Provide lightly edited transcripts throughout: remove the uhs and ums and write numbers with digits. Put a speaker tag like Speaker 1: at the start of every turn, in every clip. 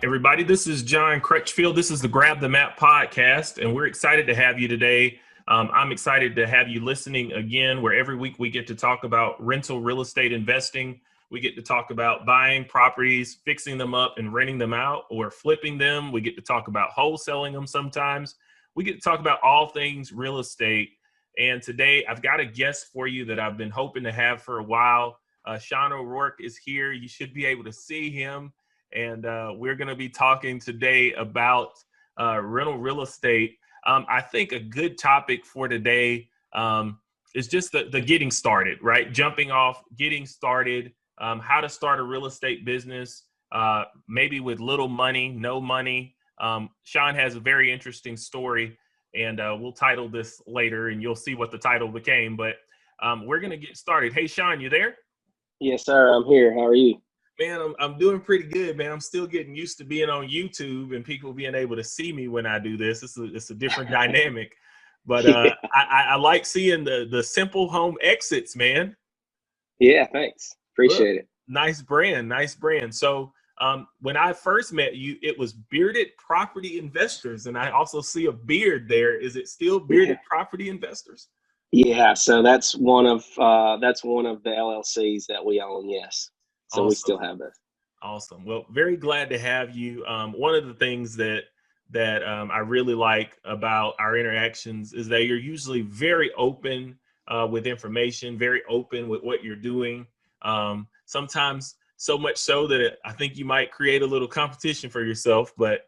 Speaker 1: Everybody. This is John Crutchfield. This is the Grab the Map podcast, and we're excited to have you today. I'm excited to have you listening again, where every week we get to talk about rental real estate investing. We get to talk about buying properties, fixing them up and renting them out, or flipping them. We get to talk about wholesaling them sometimes. We get to talk about all things real estate. And today I've got a guest for you that I've been hoping to have for a while. Sean O'Rourke is here. You should be able to see him. And we're going to be talking today about rental real estate. I think a good topic for today is just the getting started, right? Jumping off, getting started, how to start a real estate business, maybe with little money, no money. Sean has a very interesting story, and we'll title this later, and you'll see what the title became. But we're going to get started. Hey, Sean, you there?
Speaker 2: Yes, sir. I'm here. How are you?
Speaker 1: Man, I'm doing pretty good, man. I'm still getting used to being on YouTube and people being able to see me when I do this. It's a different dynamic, but I like seeing the simple home exits, man.
Speaker 2: Yeah, thanks.
Speaker 1: Look,
Speaker 2: Appreciate it.
Speaker 1: nice brand, nice brand. So when I first met you, it was Bearded Property Investors, and I also see a beard there. Is it still Bearded Property Investors?
Speaker 2: Yeah, so that's one of the LLCs that we own. Yes, so
Speaker 1: Awesome.
Speaker 2: we still have that.
Speaker 1: Awesome. Well, very glad to have you. One of the things that I really like about our interactions is that you're usually very open with information, very open with what you're doing. Sometimes so much so that I think you might create a little competition for yourself, but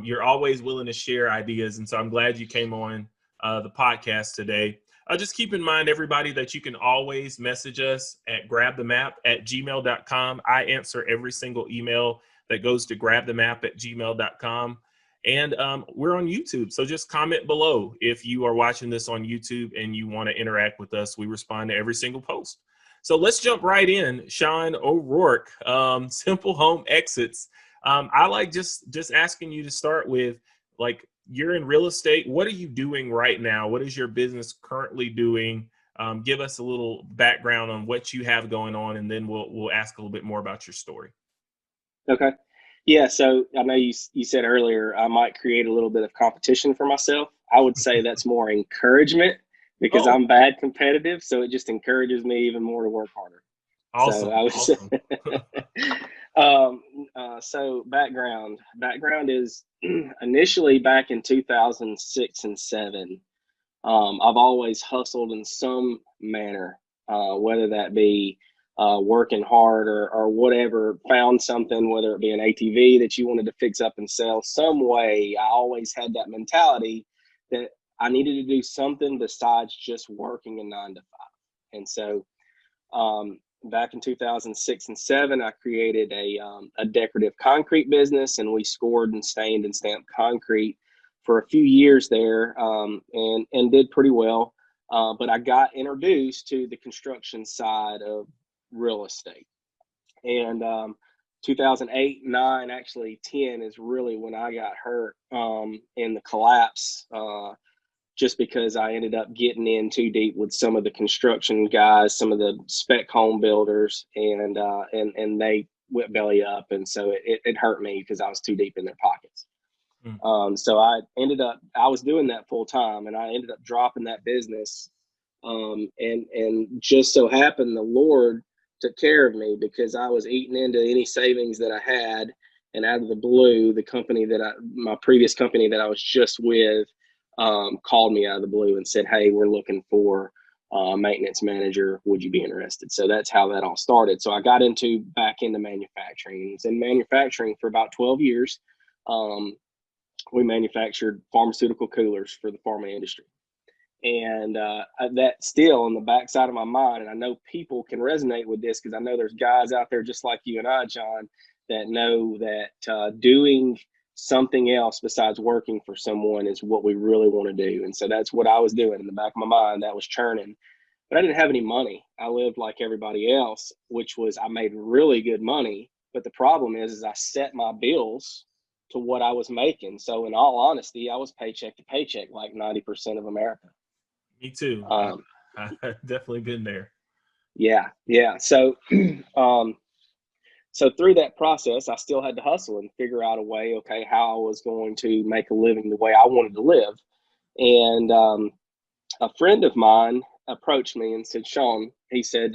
Speaker 1: you're always willing to share ideas. And so I'm glad you came on the podcast today. Just keep in mind, everybody, that you can always message us at grabthemap@gmail.com. I answer every single email that goes to grabthemap@gmail.com. And we're on YouTube. So just comment below if you are watching this on YouTube and you want to interact with us. We respond to every single post. So let's jump right in. Sean O'Rourke, Simple Home Exits. I like just asking you to start with, like, you're in real estate. What are you doing right now? What is your business currently doing? Give us a little background on what you have going on, and then we'll ask a little bit more about your story.
Speaker 2: Okay. Yeah, so I know you said earlier I might create a little bit of competition for myself. I would say that's more encouragement because I'm bad competitive, so it just encourages me even more to work harder.
Speaker 1: Awesome.
Speaker 2: So I would
Speaker 1: awesome.
Speaker 2: So background is initially back in 2006 and 7. I've always hustled in some manner, whether that be working hard or whatever, found something, whether it be an ATV that you wanted to fix up and sell some way. I always had that mentality that I needed to do something besides just working a 9 to 5. And so back in 2006 and 7, I created a decorative concrete business, and we scored and stained and stamped concrete for a few years there, and did pretty well. But I got introduced to the construction side of real estate. And 2008, 9, actually 10 is really when I got hurt in the collapse, just because I ended up getting in too deep with some of the construction guys, some of the spec home builders, and they went belly up. And so it hurt me because I was too deep in their pockets. So I was doing that full time, and I ended up dropping that business. And just so happened the Lord took care of me because I was eating into any savings that I had. And out of the blue, my previous company that I was just with, called me out of the blue and said, "Hey, we're looking for a maintenance manager. Would you be interested?" So that's how that all started. So I got back into manufacturing. I was in manufacturing for about 12 years. We manufactured pharmaceutical coolers for the pharma industry. And that still on the backside of my mind, and I know people can resonate with this because I know there's guys out there just like you and I, John, that know that doing something else besides working for someone is what we really want to do. And so that's what I was doing in the back of my mind. That was churning, but I didn't have any money. I lived like everybody else, which was I made really good money. But the problem is I set my bills to what I was making. So in all honesty, I was paycheck to paycheck like 90% of America.
Speaker 1: Me too. I've definitely been there.
Speaker 2: Yeah. So So through that process, I still had to hustle and figure out a way, okay, how I was going to make a living the way I wanted to live. And a friend of mine approached me and said, Sean, he said,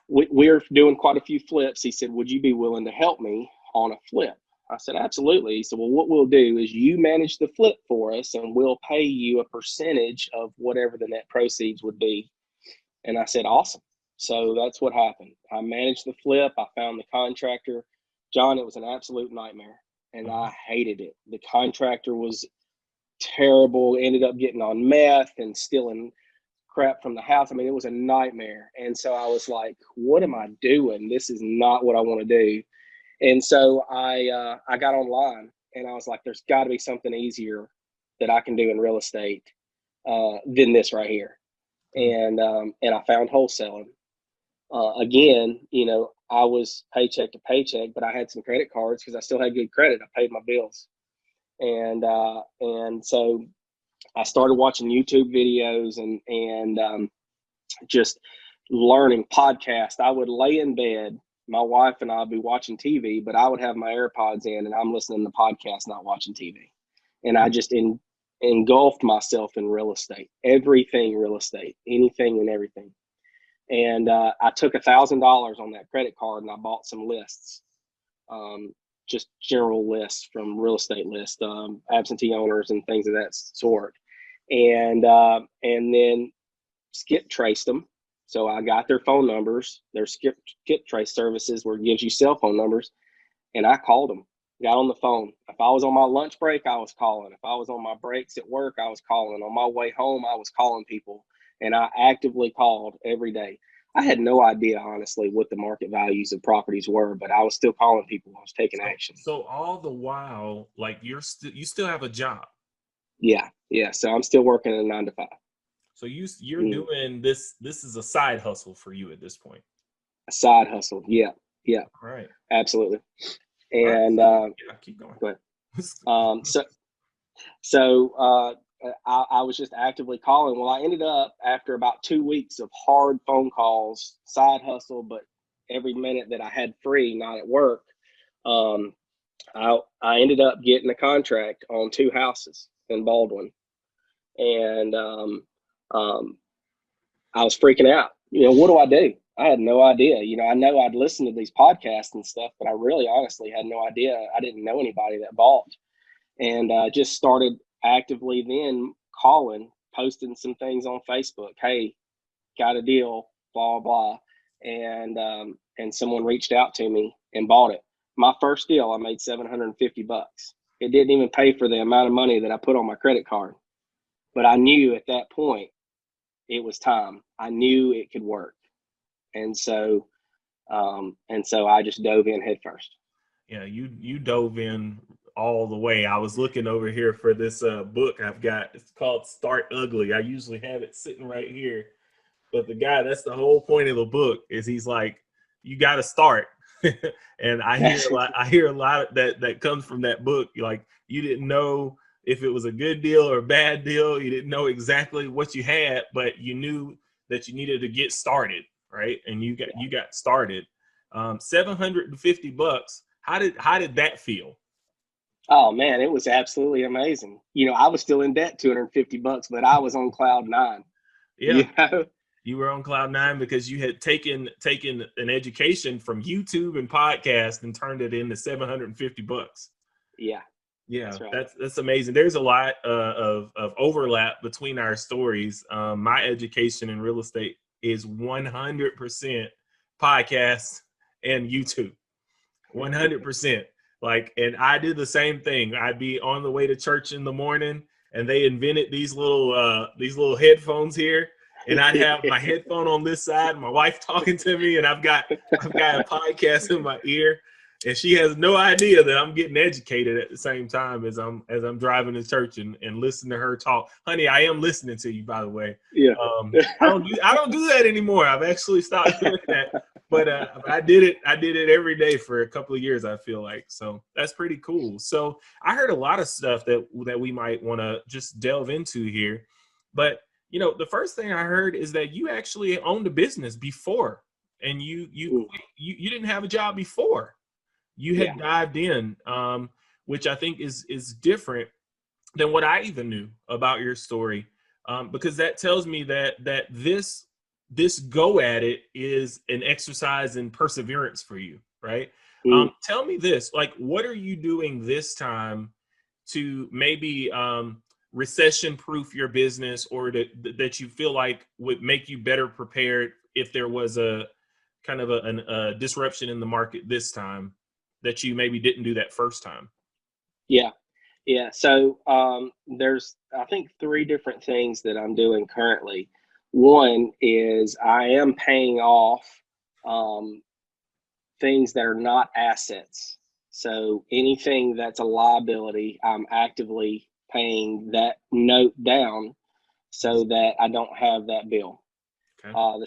Speaker 2: we're doing quite a few flips. He said, would you be willing to help me on a flip? I said, absolutely. He said, well, what we'll do is you manage the flip for us and we'll pay you a percentage of whatever the net proceeds would be. And I said, awesome. So that's what happened. I managed the flip. I found the contractor. John, it was an absolute nightmare. And I hated it. The contractor was terrible, ended up getting on meth and stealing crap from the house. I mean, it was a nightmare. And so I was like, what am I doing? This is not what I want to do. And so I got online and I was like, there's got to be something easier that I can do in real estate than this right here. And I found wholesaling. Again, you know, I was paycheck to paycheck, but I had some credit cards because I still had good credit. I paid my bills. And so I started watching YouTube videos and just learning podcasts. I would lay in bed, my wife and I would be watching TV, but I would have my AirPods in and I'm listening to podcasts, not watching TV. And I just engulfed myself in real estate, everything real estate, anything and everything. And I took $1,000 on that credit card and I bought some lists, just general lists from real estate lists, absentee owners and things of that sort. And then skip traced them. So I got their phone numbers. Their skip trace services where it gives you cell phone numbers. And I called them, got on the phone. If I was on my lunch break, I was calling. If I was on my breaks at work, I was calling. On my way home, I was calling people. And I actively called every day. I had no idea, honestly, what the market values of properties were, but I was still calling people. I was taking action.
Speaker 1: So all the while, like you still have a job.
Speaker 2: Yeah. So I'm still working a 9 to 5.
Speaker 1: So you're doing this. This is a side hustle for you at this point.
Speaker 2: A side hustle. Yeah.
Speaker 1: Right.
Speaker 2: Absolutely. And
Speaker 1: keep going.
Speaker 2: Go ahead. So I was just actively calling. Well, I ended up after about 2 weeks of hard phone calls, side hustle, but every minute that I had free, not at work, I ended up getting a contract on 2 houses in Baldwin, and I was freaking out. You know, what do I do? I had no idea. You know, I know I'd listened to these podcasts and stuff, but I really honestly had no idea. I didn't know anybody that bought, and just started actively then calling, posting some things on Facebook. Hey, got a deal, blah, blah. And someone reached out to me and bought it. My first deal, I made $750. It didn't even pay for the amount of money that I put on my credit card. But I knew at that point it was time. I knew it could work. And so I just dove in head first.
Speaker 1: Yeah, you dove in all the way. I was looking over here for this book I've got. It's called Start Ugly. I usually have it sitting right here. But the guy, that's the whole point of the book, is he's like, you got to start. And I hear a lot that comes from that book. Like, you didn't know if it was a good deal or a bad deal. You didn't know exactly what you had, but you knew that you needed to get started, right? And you got started. $750. How did that feel?
Speaker 2: Oh man, it was absolutely amazing. You know, I was still in debt $250, but I was on cloud 9.
Speaker 1: Yeah.
Speaker 2: You know?
Speaker 1: You were on cloud 9 because you had taken an education from YouTube and podcast and turned it into $750.
Speaker 2: Yeah.
Speaker 1: Yeah,
Speaker 2: that's right.
Speaker 1: That's amazing. There's a lot of overlap between our stories. My education in real estate is 100% podcast and YouTube. 100%. Like, and I did the same thing. I'd be on the way to church in the morning, and they invented these little headphones here, and I'd have my headphone on this side, my wife talking to me, and I've got a podcast in my ear, and she has no idea that I'm getting educated at the same time as I'm driving to church and listening to her talk. Honey, I am listening to you, by the way.
Speaker 2: Yeah.
Speaker 1: I don't do that anymore. I've actually stopped doing that. But I did it every day for a couple of years, I feel like. So that's pretty cool. So I heard a lot of stuff that we might want to just delve into here. But, you know, the first thing I heard is that you actually owned a business before and you
Speaker 2: Mm,
Speaker 1: quit. You didn't have a job before. You
Speaker 2: yeah.
Speaker 1: had dived in, which I think is different than what I even knew about your story, because that tells me that this go at it is an exercise in perseverance for you, right?
Speaker 2: Mm.
Speaker 1: Tell me this, like, what are you doing this time to maybe recession proof your business, or that you feel like would make you better prepared if there was a kind of a disruption in the market this time that you maybe didn't do that first time?
Speaker 2: Yeah. Yeah. So there's, I think, three different things that I'm doing currently. One is I am paying off um, things that are not assets. So anything that's a liability, I'm actively paying that note down so that I don't have that bill.
Speaker 1: Okay.
Speaker 2: The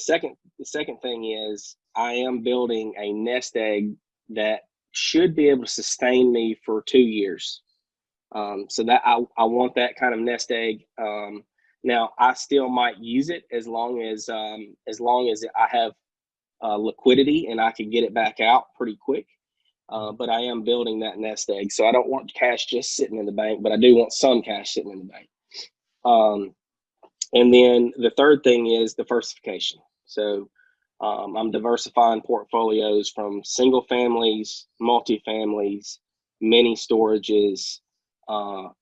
Speaker 2: second thing is I am building a nest egg that should be able to sustain me for 2 years. So that I want that kind of nest egg. Now I still might use it as long as I have liquidity and I can get it back out pretty quick. But I am building that nest egg, so I don't want cash just sitting in the bank, but I do want some cash sitting in the bank. Um, and then the third thing is diversification. So I'm diversifying portfolios from single families, multifamilies, mini storages,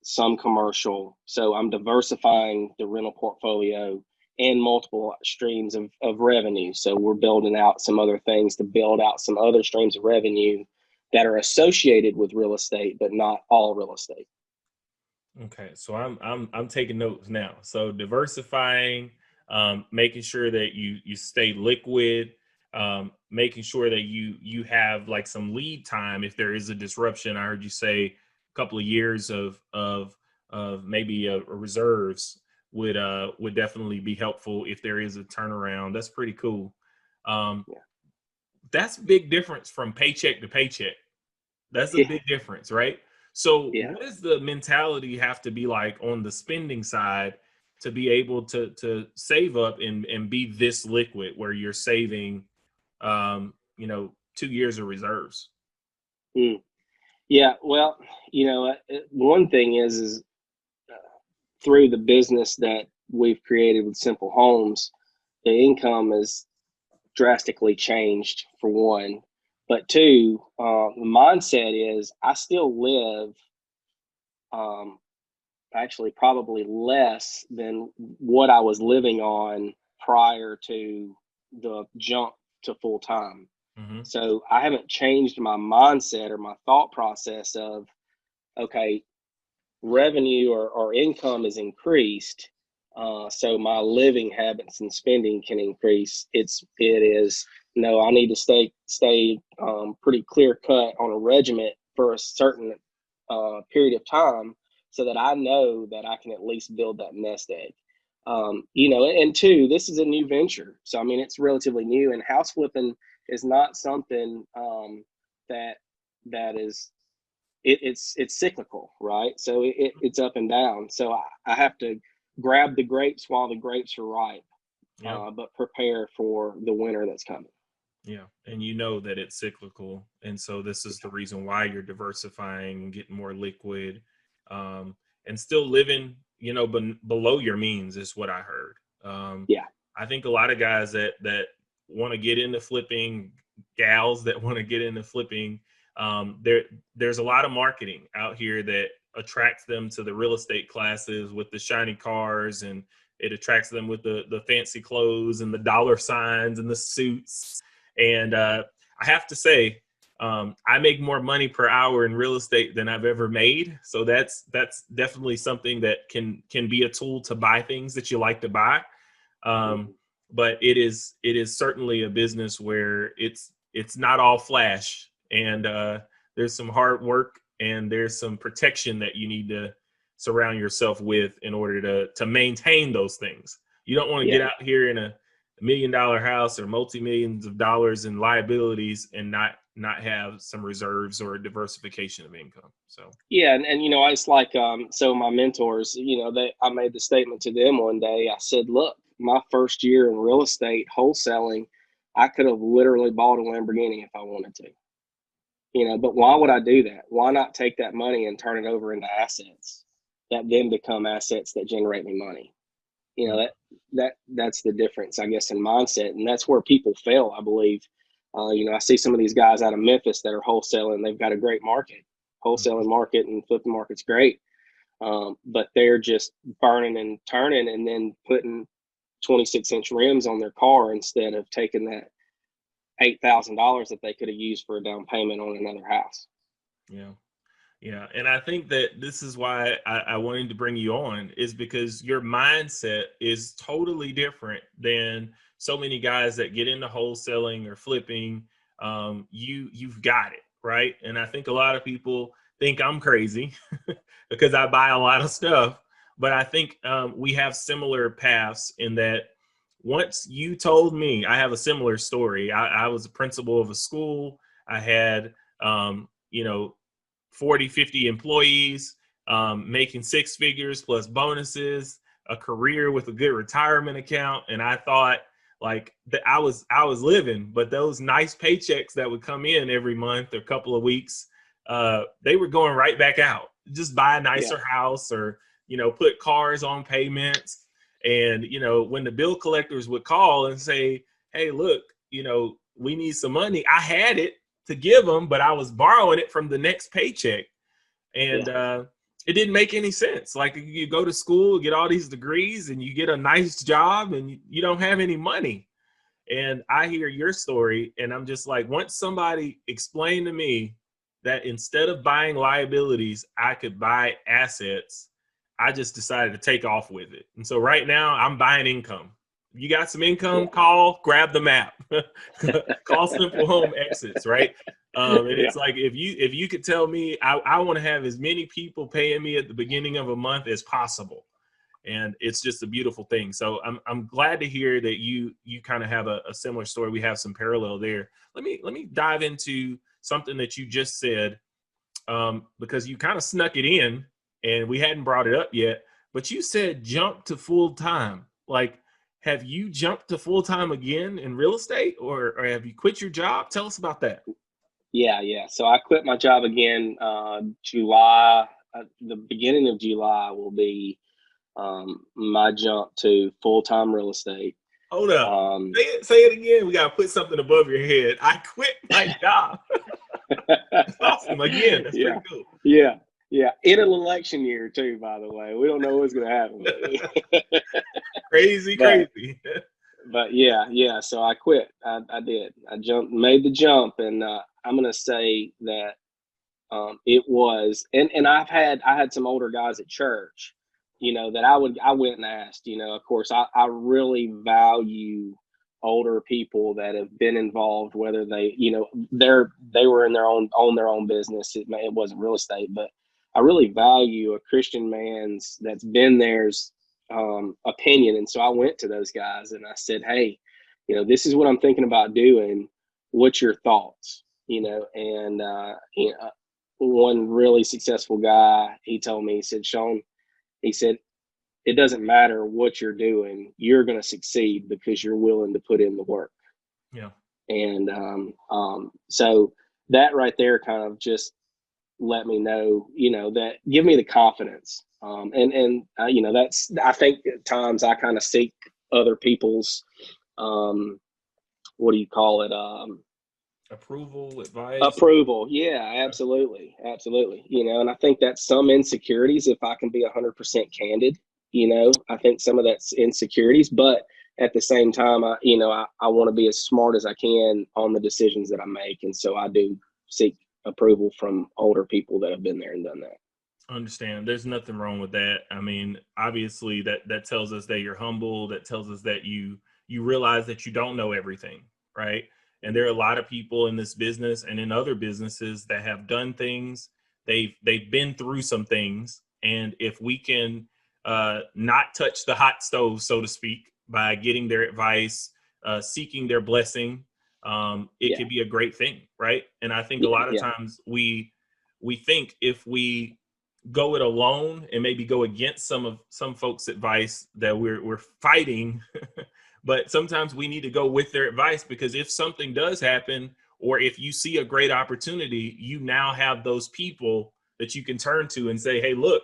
Speaker 2: some commercial. So I'm diversifying the rental portfolio and multiple streams of revenue. So we're building out some other things to build out some other streams of revenue that are associated with real estate, but not all real estate.
Speaker 1: Okay, so I'm taking notes now. So diversifying, making sure that you stay liquid, making sure that you have like some lead time if there is a disruption. I heard you say a couple of years of maybe reserves would definitely be helpful if there is a turnaround. That's pretty cool. Um,
Speaker 2: Yeah.
Speaker 1: that's a big difference from paycheck to paycheck. That's a
Speaker 2: Yeah.
Speaker 1: big difference, right? So,
Speaker 2: Yeah.
Speaker 1: what does the mentality have to be like on the spending side to be able to save up and be this liquid where you're saving, 2 years of reserves?
Speaker 2: Mm. Yeah. Well, one thing is through the business that we've created with Simple Homes, the income is drastically changed for one. But two, the mindset is I still live um, actually probably less than what I was living on prior to the jump to full time.
Speaker 1: Hmm.
Speaker 2: So I haven't changed my mindset or my thought process of, okay, revenue or income is increased, so my living habits and spending can increase. It is no, I need to stay pretty clear cut on a regiment for a certain period of time, so that I know that I can at least build that nest egg. And two, this is a new venture, so I mean it's relatively new, and house flipping is not something that that is it's cyclical, right? So it's up and down. So I have to grab the grapes while the grapes are ripe,
Speaker 1: Yeah,
Speaker 2: but prepare for the winter that's coming.
Speaker 1: yeah, and you know that it's cyclical, and so this is the reason why you're diversifying, getting more liquid, um, and still living, below your means is what I heard.
Speaker 2: Yeah.
Speaker 1: I think a lot of guys that want to get into flipping, gals that want to get into flipping, there's a lot of marketing out here that attracts them to the real estate classes with the shiny cars, and it attracts them with the fancy clothes and the dollar signs and the suits. And I have to say, I make more money per hour in real estate than I've ever made. So that's definitely something that can be a tool to buy things that you like to buy. Um,
Speaker 2: Mhm.
Speaker 1: but it is certainly a business where it's not all flash, and there's some hard work and there's some protection that you need to surround yourself with in order to maintain those things. You don't want to get
Speaker 2: Yeah.
Speaker 1: out here in a $1 million house or multi-millions of dollars in liabilities and not have some reserves or diversification of income. So
Speaker 2: Yeah. And it's like, so my mentors, I made the statement to them one day. I said, look, my first year in real estate wholesaling, I could have literally bought a Lamborghini if I wanted to, but why would I do that? Why not take that money and turn it over into assets that then become assets that generate me money?
Speaker 1: Mm.
Speaker 2: That's the difference, I guess, in mindset. And that's where people fail, I believe. I see some of these guys out of Memphis that are wholesaling. They've got a great market, wholesaling market, and flipping market's great. But they're just burning and turning and then putting 26-inch rims on their car instead of taking that $8,000 that they could have used for a down payment on another house.
Speaker 1: Yeah. Yeah. And I think that this is why I wanted to bring you on, is because your mindset is totally different than so many guys that get into wholesaling or flipping. You've got it, right? And I think a lot of people think I'm crazy because I buy a lot of stuff. But I think we have similar paths in that once you told me, I have a similar story. I was a principal of a school. I had, you know, 40, 50 employees, making six figures plus bonuses, a career with a good retirement account. And I thought like that I was living, but those nice paychecks that would come in every month or couple of weeks, they were going right back out. Just buy a
Speaker 2: Yeah.
Speaker 1: nicer house or, put cars on payments. And, when the bill collectors would call and say, hey, look, we need some money. I had it to give them, but I was borrowing it from the next paycheck. And it didn't make any sense. Like you go to school, get all these degrees, and you get a nice job and you don't have any money. And I hear your story, and I'm just like, once somebody explained to me that instead of buying liabilities, I could buy assets, I just decided to take off with it. And so right now I'm buying income. You got some income, call, grab the map, call Simple Home Exits, right? And
Speaker 2: Yeah.
Speaker 1: it's like, if you could tell me, I want to have as many people paying me at the beginning of a month as possible. And it's just a beautiful thing. So I'm glad to hear that you kind of have a similar story. We have some parallel there. Let me dive into something that you just said, because you kind of snuck it in and we hadn't brought it up yet. But you said jump to full time. Like, have you jumped to full time again in real estate, or have you quit your job? Tell us about that.
Speaker 2: Yeah. So I quit my job again, July. The beginning of July will be my jump to full-time real estate.
Speaker 1: Hold up.
Speaker 2: Um,
Speaker 1: Say it again. We gotta put something above your head. I quit my job. That's awesome. Again, that's
Speaker 2: yeah,
Speaker 1: pretty cool.
Speaker 2: yeah. In an election year too, by the way. We don't know what's going to happen.
Speaker 1: Crazy,
Speaker 2: but
Speaker 1: crazy.
Speaker 2: but yeah. So I quit. I did. I made the jump, and I'm going to say that it was, and I had some older guys at church, that I went and asked, of course, I really value older people that have been involved, whether they were in their own business. It wasn't real estate, but I really value a Christian man's that's been there's opinion. And so I went to those guys and I said, hey, this is what I'm thinking about doing. What's your thoughts? And one really successful guy, he told me, he said, Sean, he said, it doesn't matter what you're doing, you're going to succeed because you're willing to put in the work.
Speaker 1: Yeah.
Speaker 2: And so that right there kind of just let me know, that give me the confidence. That's, I think at times I kind of seek other people's, what do you call it?
Speaker 1: Approval, advice.
Speaker 2: Approval. Yeah, absolutely. Absolutely. And I think that's some insecurities. If I can be 100% candid, I think some of that's insecurities, but at the same time, I want to be as smart as I can on the decisions that I make. And so I do seek approval from older people that have been there and done that.
Speaker 1: Understand. There's nothing wrong with that. I mean, obviously that tells us that you're humble. That tells us that you realize that you don't know everything, right? And there are a lot of people in this business and in other businesses that have done things. They've been through some things, and if we can not touch the hot stove, so to speak, by getting their advice, seeking their blessing, it
Speaker 2: Yeah.
Speaker 1: could be a great thing, right? And I think a lot of
Speaker 2: Yeah.
Speaker 1: times we think if we go it alone and maybe go against some folks' advice that we're fighting but sometimes we need to go with their advice, because if something does happen, or if you see a great opportunity, you now have those people that you can turn to and say, hey, look,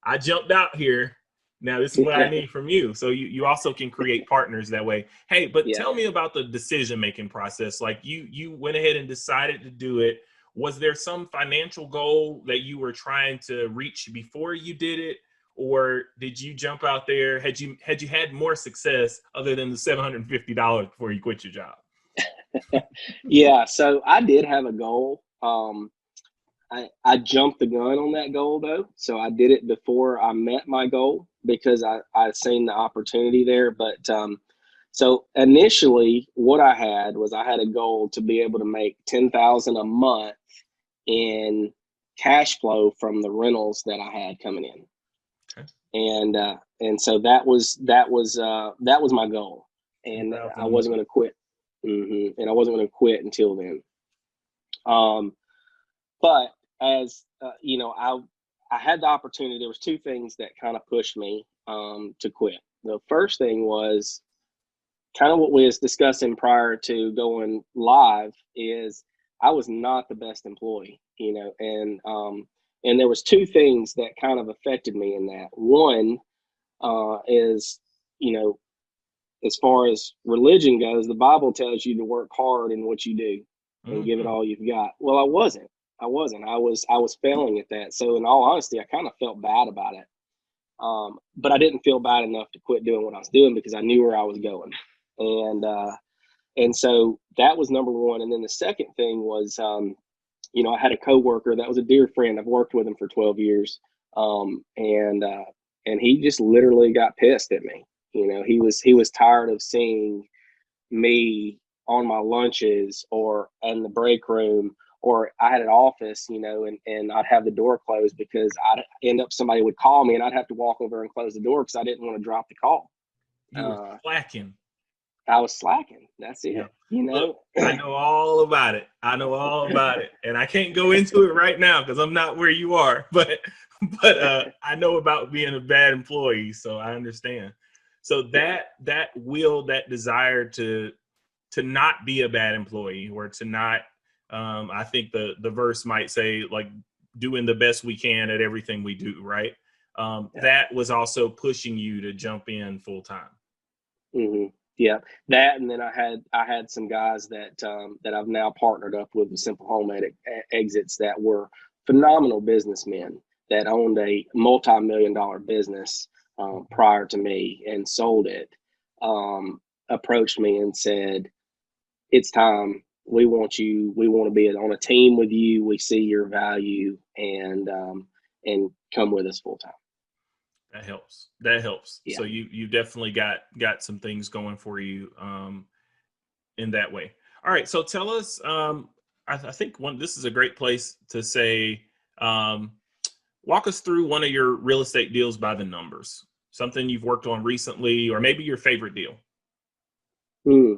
Speaker 1: I jumped out here. Now this is what I need from you. So you also can create partners that way. Hey, but
Speaker 2: Yeah.
Speaker 1: tell me about the decision-making process. Like you went ahead and decided to do it. Was there some financial goal that you were trying to reach before you did it? Or did you jump out there? Had you had more success other than the $750 before you quit your job?
Speaker 2: Yeah, so I did have a goal. I jumped the gun on that goal though. So I did it before I met my goal because I seen the opportunity there. But so initially what I had was I had a goal to be able to make 10,000 a month in cash flow from the rentals that I had coming in.
Speaker 1: Okay.
Speaker 2: And so that was my goal. And
Speaker 1: 10,000
Speaker 2: I
Speaker 1: a
Speaker 2: wasn't
Speaker 1: month.
Speaker 2: going to quit. And I wasn't going to quit until then. But as I had the opportunity. There was two things that kind of pushed me to quit. The first thing was kind of what we was discussing prior to going live. Is I was not the best employee, and there was two things that kind of affected me in that. One is, you know, as far as religion goes, the Bible tells you to work hard in what you do and give it
Speaker 1: Mm-hmm.
Speaker 2: all you've got. Well, I wasn't. I was failing at that. So in all honesty, I kind of felt bad about it. But I didn't feel bad enough to quit doing what I was doing because I knew where I was going. And so that was number one. And then the second thing was, I had a coworker that was a dear friend. I've worked with him for 12 years. And he just literally got pissed at me. He was tired of seeing me on my lunches or in the break room, or I had an office, and I'd have the door closed because somebody would call me and I'd have to walk over and close the door because I didn't want to drop the call.
Speaker 1: You were
Speaker 2: Uh,
Speaker 1: slacking.
Speaker 2: I was slacking. That's
Speaker 1: Yeah.
Speaker 2: it,
Speaker 1: Look, I know all about it. I know all about it. And I can't go into it right now because I'm not where you are. But I know about being a bad employee, so I understand. So
Speaker 2: Yeah.
Speaker 1: that desire to not be a bad employee, or to not, I think the verse might say, like, doing the best we can at everything we do, right?
Speaker 2: Yeah.
Speaker 1: That was also pushing you to jump in full time.
Speaker 2: hmm Yeah, that, and then I had some guys that I've now partnered up with Simple Home Exits that were phenomenal businessmen that owned a multi-million-dollar business prior to me and sold it. Approached me and said, "It's time. We want you. We want to be on a team with you. We see your value, and come with us full time."
Speaker 1: That helps. That helps.
Speaker 2: Yeah.
Speaker 1: So you definitely got some things going for you in that way. All right. So tell us. I think this is a great place to say. Um, Walk us through one of your real estate deals by the numbers. Something you've worked on recently, or maybe your favorite deal.
Speaker 2: Hmm.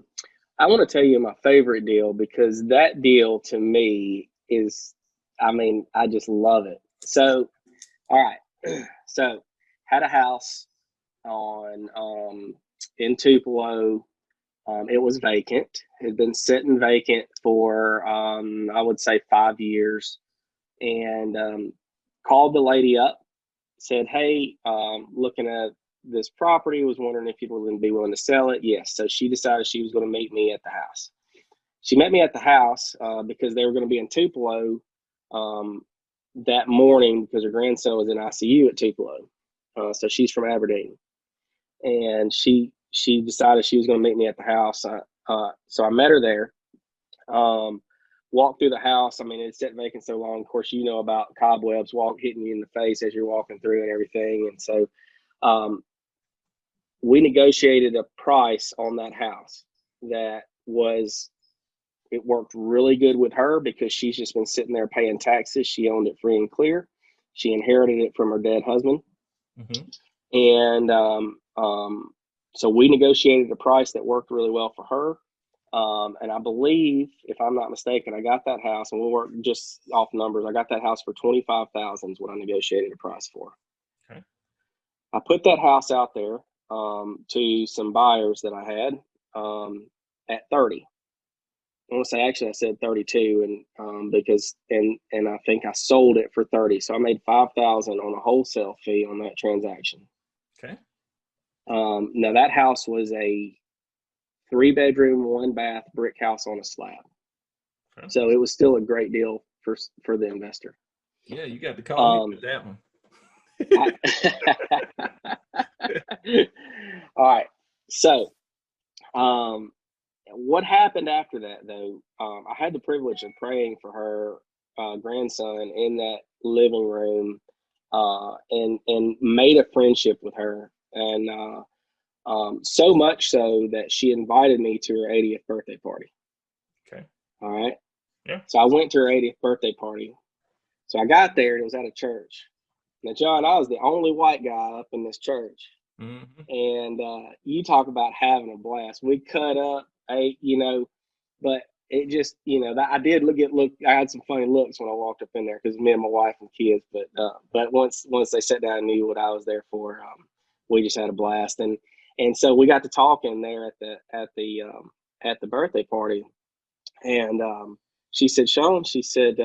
Speaker 2: I want to tell you my favorite deal because that deal to me is, I mean, I just love it. So, all right. So, had a house on in Tupelo. It was vacant. It had been sitting vacant for I would say 5 years, and called the lady up, said, "Hey, looking at this property, was wondering if you'd be willing to sell it." Yes. So she decided she was going to meet me at the house. She met me at the house because they were going to be in Tupelo um, that morning because her grandson was in ICU at Tupelo. So she's from Aberdeen, and she decided she was going to meet me at the house. So I met her there. Um, Walked through the house. I mean, it's sat vacant so long. Of course, you know about cobwebs hitting you in the face as you're walking through and everything. And so um, we negotiated a price on that house that was, it worked really good with her because she's just been sitting there paying taxes. She owned it free and clear. She inherited it from her dead husband.
Speaker 1: Mm-hmm.
Speaker 2: And so we negotiated a price that worked really well for her. And I believe, if I'm not mistaken, I got that house, and we'll work just off numbers. I got that house for 25,000 is what I negotiated a price for.
Speaker 1: Okay.
Speaker 2: I put that house out there. to some buyers that I had at 30. I want to say, actually, I said 32, and because I think I sold it for 30, so I made 5,000 on a wholesale fee on that transaction.
Speaker 1: Okay.
Speaker 2: Now that house was a 3-bedroom, 1-bath brick house on a slab,
Speaker 1: Okay.
Speaker 2: so it was still a great deal for the investor.
Speaker 1: Yeah, you got to call me with that one.
Speaker 2: All right, so what happened after that, though? I had the privilege of praying for her grandson in that living room, and made a friendship with her, and so much so that she invited me to her 80th birthday party.
Speaker 1: Okay.
Speaker 2: All right.
Speaker 1: Yeah.
Speaker 2: So I went to her 80th birthday party. So I got there, and it was at a church. Now, John, I was the only white guy up in this church.
Speaker 1: Mm-hmm.
Speaker 2: And you talk about having a blast. We cut up, ate, but it just, I did look. I had some funny looks when I walked up in there because me and my wife and kids. But once they sat down and knew what I was there for, we just had a blast. And so we got to talking there at the birthday party, and she said, Sean, she said,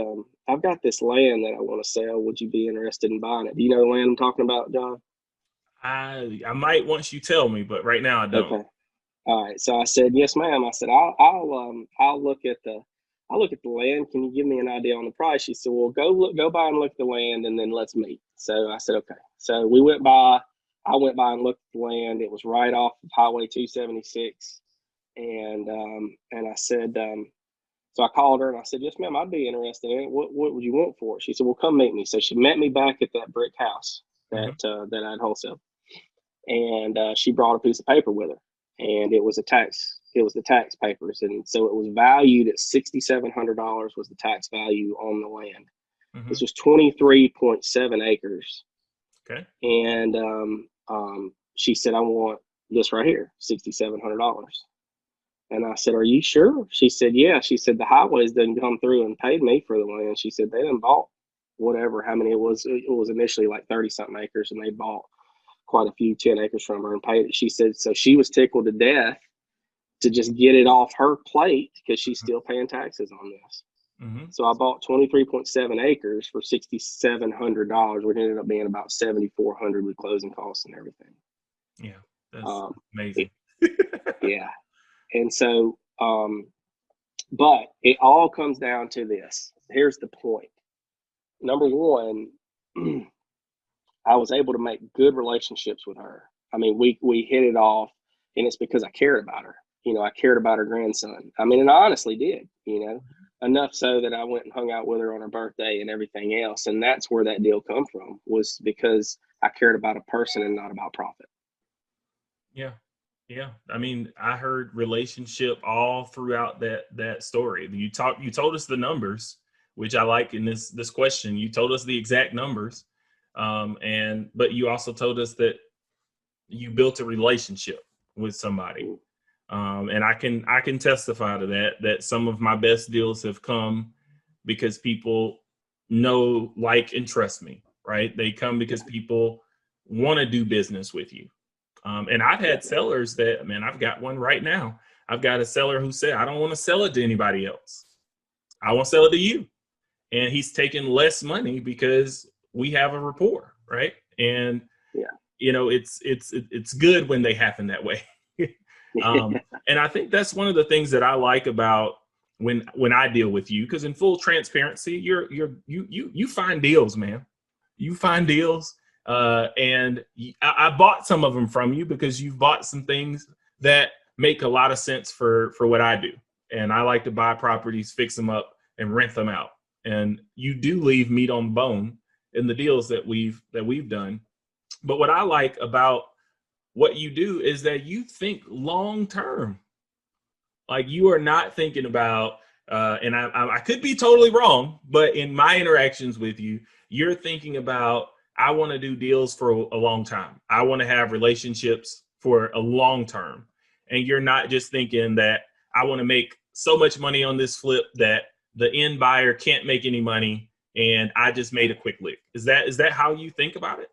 Speaker 2: I've got this land that I want to sell. Would you be interested in buying it? Do you know the land I'm talking about, John?
Speaker 1: I might once you tell me, but right now I don't.
Speaker 2: Okay. All right. So I said, yes, ma'am. I said, I'll look at the land. Can you give me an idea on the price? She said, well, go by and look at the land, and then let's meet. So I said, okay. So we went by. I went by and looked at the land. It was right off of Highway 276, and I said, so I called her and I said, yes, ma'am, I'd be interested in it. What would you want for it? She said, well, come meet me. So she met me back at that brick house that that I'd wholesale. And she brought a piece of paper with her, and it was the tax papers, and so it was valued at $6,700 was the tax value on the land.
Speaker 1: Mm-hmm.
Speaker 2: This was 23.7 acres.
Speaker 1: Okay.
Speaker 2: And she said, I want this right here, $6,700. And I said, are you sure? She said, yeah. She said, the highways didn't come through and paid me for the land. She said, they didn't bought whatever, how many it was. It was initially like 30 something acres, and they bought quite a few 10 acres from her and paid it. She said, so she was tickled to death to just get it off her plate because she's still paying taxes on this.
Speaker 1: Mm-hmm.
Speaker 2: So I bought 23.7 acres for $6,700, which ended up being about $7,400 with closing costs and everything.
Speaker 1: Yeah, that's amazing.
Speaker 2: Yeah. And so, but it all comes down to this. Here's the point. Number one, I was able to make good relationships with her. I mean, we hit it off, and it's because I cared about her. I cared about her grandson. I mean, and I honestly did, enough so that I went and hung out with her on her birthday and everything else. And that's where that deal come from, was because I cared about a person and not about profit.
Speaker 1: Yeah. Yeah. I mean, I heard relationship all throughout that story. You told us the numbers, which I like in this question. You told us the exact numbers. But you also told us that you built a relationship with somebody. And I can testify to that some of my best deals have come because people know, like, and trust me, right? They come because people want to do business with you. And I've had sellers that, man, I've got one right now. I've got a seller who said, I don't want to sell it to anybody else. I want to sell it to you. And he's taking less money because we have a rapport, right? And it's good when they happen that way. And I think that's one of the things that I like about when I deal with you, because in full transparency, you find deals, man. You find deals. And I bought some of them from you because you've bought some things that make a lot of sense for what I do. And I like to buy properties, fix them up, and rent them out. And you do leave meat on the bone in the deals that we've done. But what I like about what you do is that you think long term. Like, you are not thinking about, and I could be totally wrong, but in my interactions with you, you're thinking about, I want to do deals for a long time. I want to have relationships for a long term. And you're not just thinking that I want to make so much money on this flip that the end buyer can't make any money and I just made a quick lick. Is that how you think about it?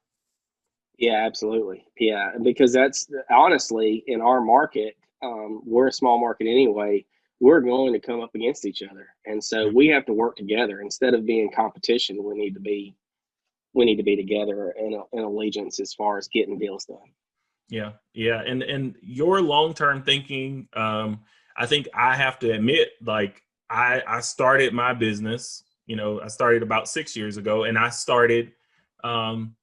Speaker 2: Yeah, absolutely. Yeah, because that's honestly in our market, we're a small market anyway. We're going to come up against each other, and so
Speaker 1: Yeah.
Speaker 2: we have to work together instead of being competition. We need to be together in allegiance as far as getting deals done.
Speaker 1: Yeah, yeah, and your long term thinking. I think I have to admit, like I started my business. You know, I started about 6 years ago, and I started. Um,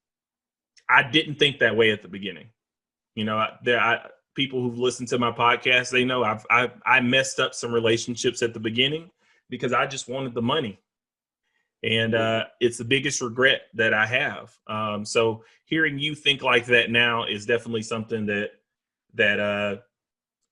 Speaker 1: I didn't think that way at the beginning. You know, people who've listened to my podcast, they know I messed up some relationships at the beginning because I just wanted the money, and
Speaker 2: Mhm.
Speaker 1: it's the biggest regret that I have. So hearing you think like that now is definitely something that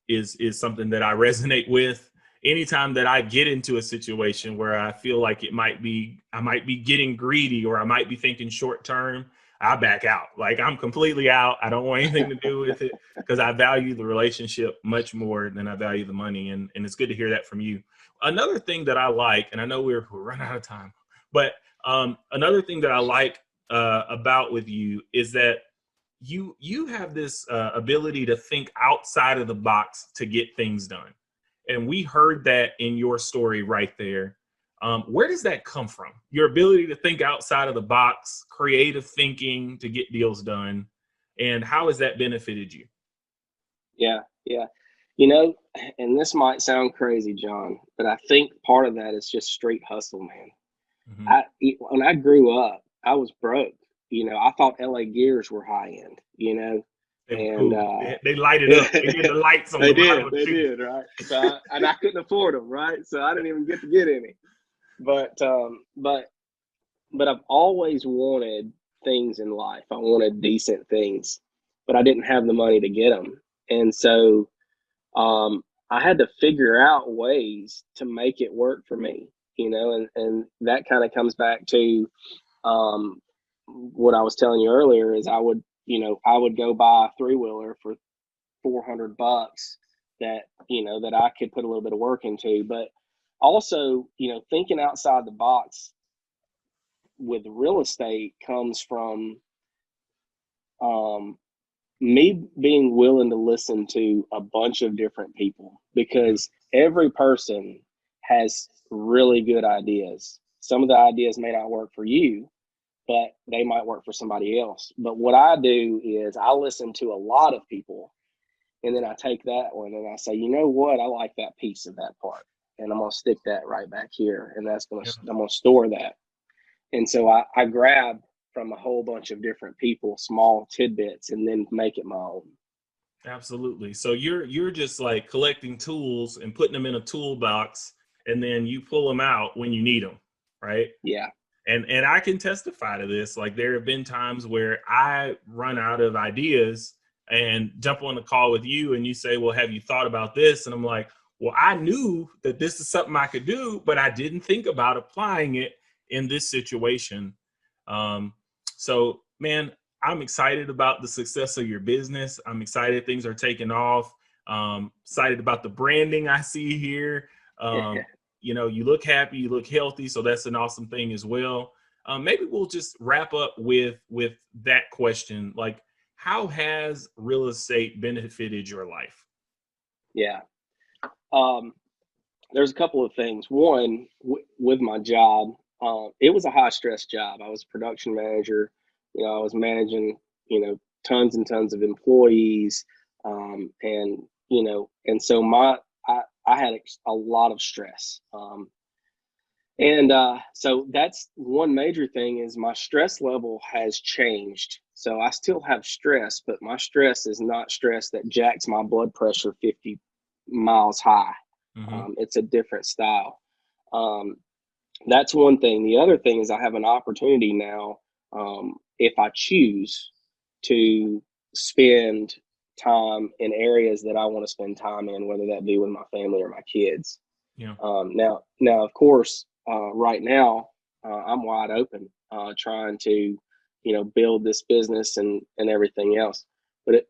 Speaker 1: is something that I resonate with. Anytime that I get into a situation where I feel like I might be getting greedy or I might be thinking short term, I back out. Like I'm completely out. I don't want anything to do with it because I value the relationship much more than I value the money. And it's good to hear that from you. Another thing that I like, and I know we're running out of time, but another thing that I like about with you is that you have this ability to think outside of the box to get things done, and we heard that in your story right there. Where does that come from, your ability to think outside of the box, creative thinking to get deals done, and how has that benefited you?
Speaker 2: Yeah, yeah. You know, and this might sound crazy, John, but I think part of that is just straight hustle, man.
Speaker 1: Hmm.
Speaker 2: When I grew up, I was broke. You know, I thought LA Gears were high end. You know,
Speaker 1: They were
Speaker 2: and
Speaker 1: cool. They light it up. They did the lights on the bottom of the
Speaker 2: they
Speaker 1: shoe.
Speaker 2: did, right? And I couldn't afford them, right? So I didn't even get to get any. But I've always wanted things in life. I wanted decent things, but I didn't have the money to get them, and so I had to figure out ways to make it work for me, you know, and that kind of comes back to um, what I was telling you earlier is I would go buy a three wheeler for $400 that, that I could put a little bit of work into, but also, thinking outside the box with real estate comes from um, me being willing to listen to a bunch of different people because every person has really good ideas. Some of the ideas may not work for you, but they might work for somebody else. But what I do is I listen to a lot of people and then I take that one and I say, you know what, I like that piece of that part. And I'm gonna stick that right back here, and
Speaker 1: Yeah.
Speaker 2: I'm gonna store that. And so I grab from a whole bunch of different people small tidbits and then make it my own.
Speaker 1: Absolutely. So you're just like collecting tools and putting them in a toolbox, and then you pull them out when you need them, right?
Speaker 2: Yeah.
Speaker 1: And I can testify to this. Like there have been times where I run out of ideas and jump on a call with you, and you say, "Well, have you thought about this?" And I'm like, "Well, I knew that this is something I could do, but I didn't think about applying it in this situation." Um, so, man, I'm excited about the success of your business. I'm excited things are taking off. Excited about the branding I see here. Um, you know, you look happy, you look healthy, so that's an awesome thing as well. Maybe we'll just wrap up with that question, like how has real estate benefited your life?
Speaker 2: Yeah. Um, there's a couple of things. One, with my job, it was a high stress job. I was a production manager. I was managing, tons and tons of employees. And so I had a lot of stress. And so that's one major thing is my stress level has changed. So I still have stress, but my stress is not stress that jacks my blood pressure 50 miles high.
Speaker 1: Hmm.
Speaker 2: It's a different style. Um, that's one thing. The other thing is I have an opportunity now, if I choose to spend time in areas that I want to spend time in, whether that be with my family or my kids.
Speaker 1: Yeah.
Speaker 2: Now, of course, right now I'm wide open, trying to, build this business and everything else. But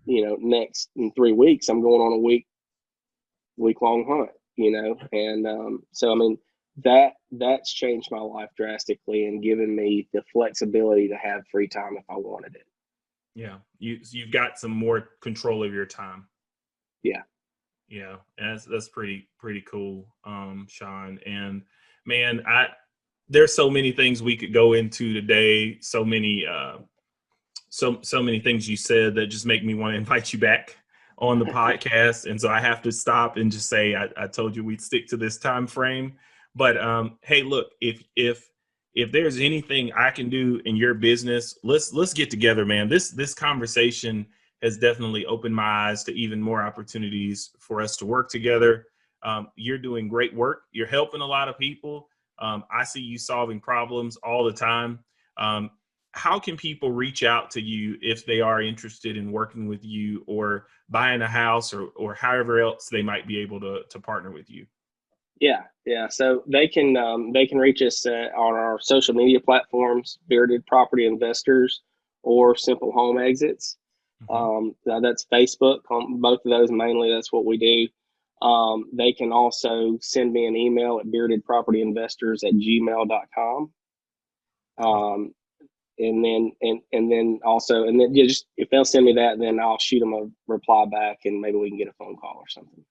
Speaker 2: next in 3 weeks, I'm going on a week long hunt. And so I mean that's changed my life drastically and given me the flexibility to have free time if I wanted it.
Speaker 1: Yeah. You've got some more control of your time.
Speaker 2: Yeah.
Speaker 1: Yeah. And that's pretty cool, Sean. And man, there's so many things we could go into today. So many things you said that just make me want to invite you back on the podcast. And so I have to stop and just say I told you we'd stick to this time frame. But hey, look, if there's anything I can do in your business, let's get together, man. This conversation has definitely opened my eyes to even more opportunities for us to work together. You're doing great work. You're helping a lot of people. I see you solving problems all the time. Um, how can people reach out to you if they are interested in working with you or buying a house or however else they might be able to partner with you?
Speaker 2: Yeah. So they can reach us on our social media platforms, Bearded Property Investors or Simple Home Exits.
Speaker 1: Hmm.
Speaker 2: That's Facebook. On both of those mainly, that's what we do. They can also send me an email at beardedpropertyinvestors@gmail.com. Um, and then just if they'll send me that, then I'll shoot them a reply back, and maybe we can get a phone call or something.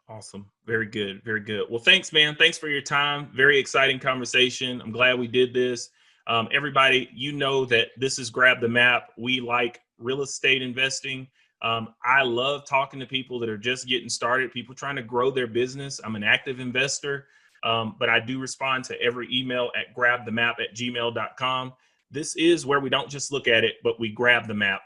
Speaker 1: Awesome. Very good. Very good. Well, thanks, man. Thanks for your time. Very exciting conversation. I'm glad we did this. Everybody, you know that this is Grab the Map. We like real estate investing. I love talking to people that are just getting started, people trying to grow their business. I'm an active investor, but I do respond to every email at grabthemap@gmail.com. This is where we don't just look at it, but we grab the map.